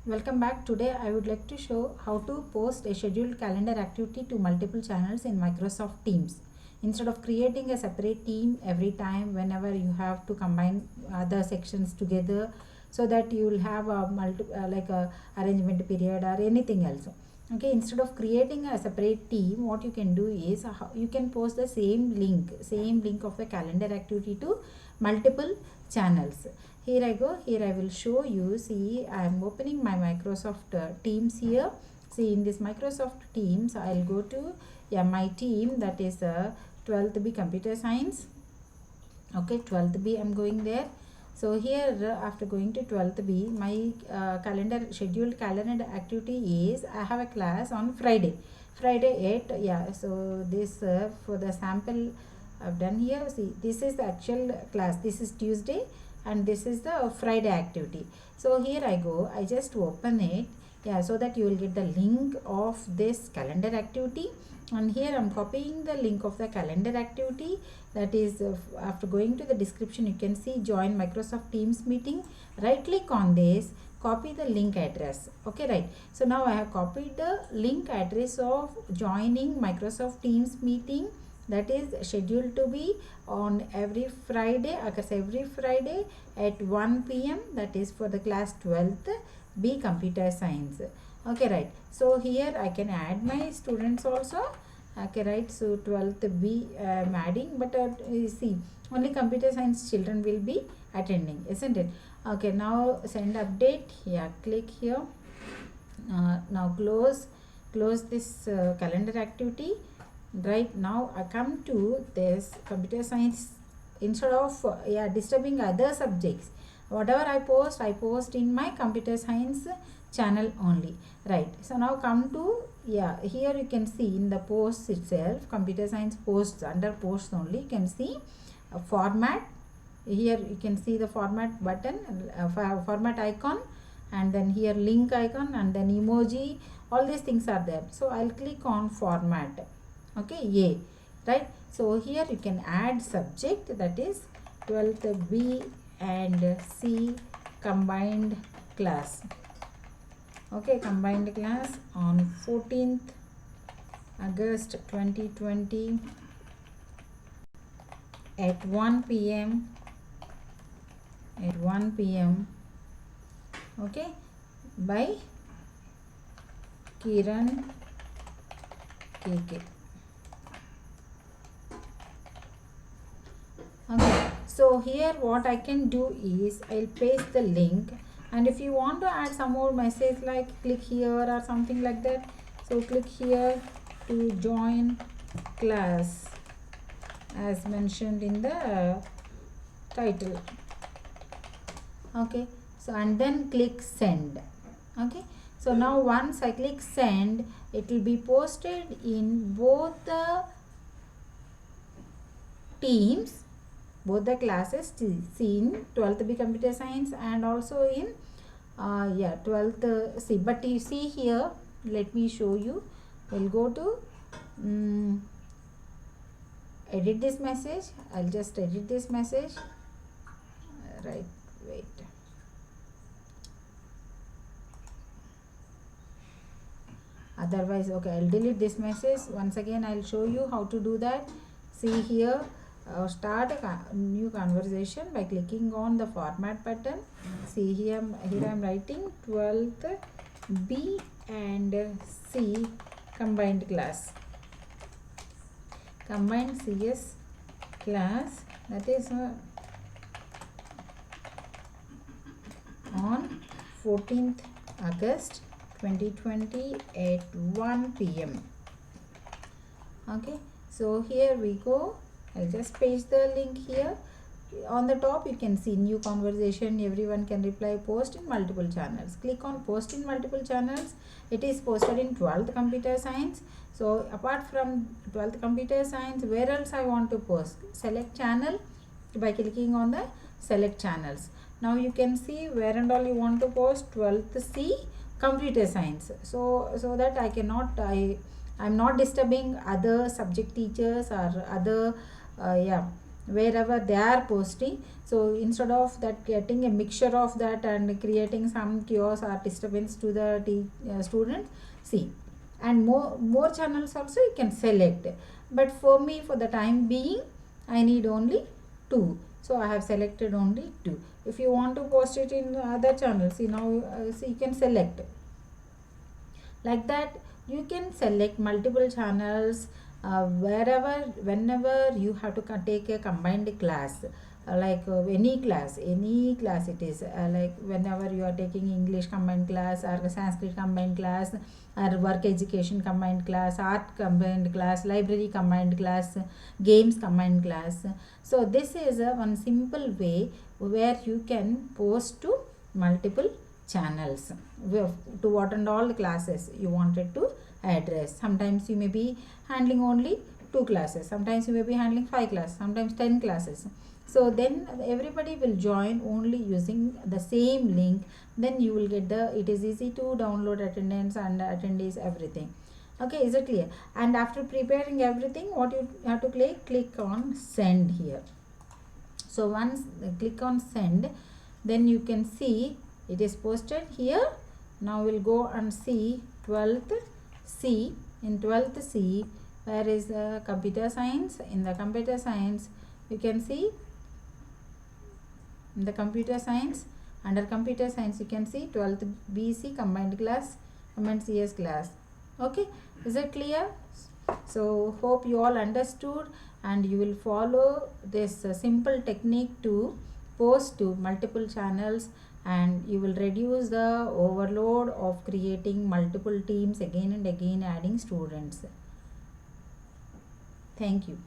Welcome back. Today I would like to show how to post a scheduled calendar activity to multiple channels in Microsoft Teams. Instead of creating a separate team every time whenever you have to combine other sections together, so that you will have a like a arrangement period or anything else. Okay, instead of creating a separate team, what you can do is you can post the same link of the calendar activity to multiple channels. Here I go. Here I will show you. See, I am opening my Microsoft Teams here. See, in this Microsoft Teams, I'll go to my team, that is 12th B Computer Science. Okay, 12th B I'm going there. So here after going to 12th B, my scheduled calendar activity is I have a class on Friday 8. So this for the sample I've done here. See, this is the actual class. This is Tuesday and this is the Friday activity. So here I go, I just open it, so that you will get the link of this calendar activity. And here I'm copying the link of the calendar activity, that is after going to the description you can see join Microsoft Teams meeting. Right click on this, copy the link address. Okay, right. So now I have copied the link address of joining Microsoft Teams meeting, that is scheduled to be on every Friday, occurs every Friday at 1 p.m. that is for the class 12th B Computer Science. Okay, right. So here I can add my students also. Okay, right. So 12th B I am adding, but you see only computer science children will be attending, isn't it? Okay, now send update. Yeah, click here. Now close this calendar activity. Right, now I come to this computer science. Instead of disturbing other subjects, whatever I post in my computer science channel only. Right, so now come to here you can see in the posts itself, computer science posts, under posts only you can see a format. Here you can see the format button, format icon, and then here link icon, and then emoji. All these things are there. So I'll click on format. Okay, right. So here you can add subject, that is 12th B and C combined class. Okay, combined class on 14th August 2020 at 1 p.m. Okay, by Kiran KK. Okay, so here what I can do is I'll paste the link, and if you want to add some more message like click here or something like that, so click here to join class as mentioned in the title. Okay, so and then click send. Okay, so now once I click send, it will be posted in both the teams, both the classes, in 12th B Computer Science and also in 12th C. But you see here, let me show you. We'll go to edit this message. I'll just edit this message. Right, wait. Otherwise, okay, I'll delete this message. Once again, I'll show you how to do that. See here, start a new conversation by clicking on the format button. See here I'm writing 12th B and C combined class, combined CS class, that is on 14th August 2020 at 1 p.m. Okay, so here we go. I'll just paste the link here. On the top you can see new conversation, everyone can reply, post in multiple channels. Click on post in multiple channels. It is posted in 12th Computer Science. So apart from 12th Computer Science, where else I want to post? Select channel by clicking on the select channels. Now you can see where and all you want to post. 12th C Computer Science. So that I'm not disturbing other subject teachers or other wherever they are posting. So instead of that, getting a mixture of that and creating some chaos or disturbance to the students, see, and more channels also you can select. But for me, for the time being, I need only 2, so I have selected only 2. If you want to post it in other channels, you know, so you can select like that. You can select multiple channels wherever, whenever you have to take a combined class, any class it is, like whenever you are taking English combined class or Sanskrit combined class or work education combined class, art combined class, library combined class, games combined class. So this is a one simple way where you can post to multiple channels to what and all the classes you wanted to address. Sometimes you may be handling only 2 classes, sometimes you may be handling 5 classes, sometimes 10 classes. So then everybody will join only using the same link. Then you will get the, it is easy to download attendance and attendees, everything. Okay, is it clear? And after preparing everything, what you have to click on send here. So once click on send, then you can see it is posted here. Now we'll go and see 12th C. In 12th C, where is the computer science? In the computer science, you can see in the computer science, under computer science you can see 12th BC combined class, combined CS class. Okay, is it clear? So hope you all understood, and you will follow this simple technique to post to multiple channels, and you will reduce the overload of creating multiple teams again and again, adding students. Thank you.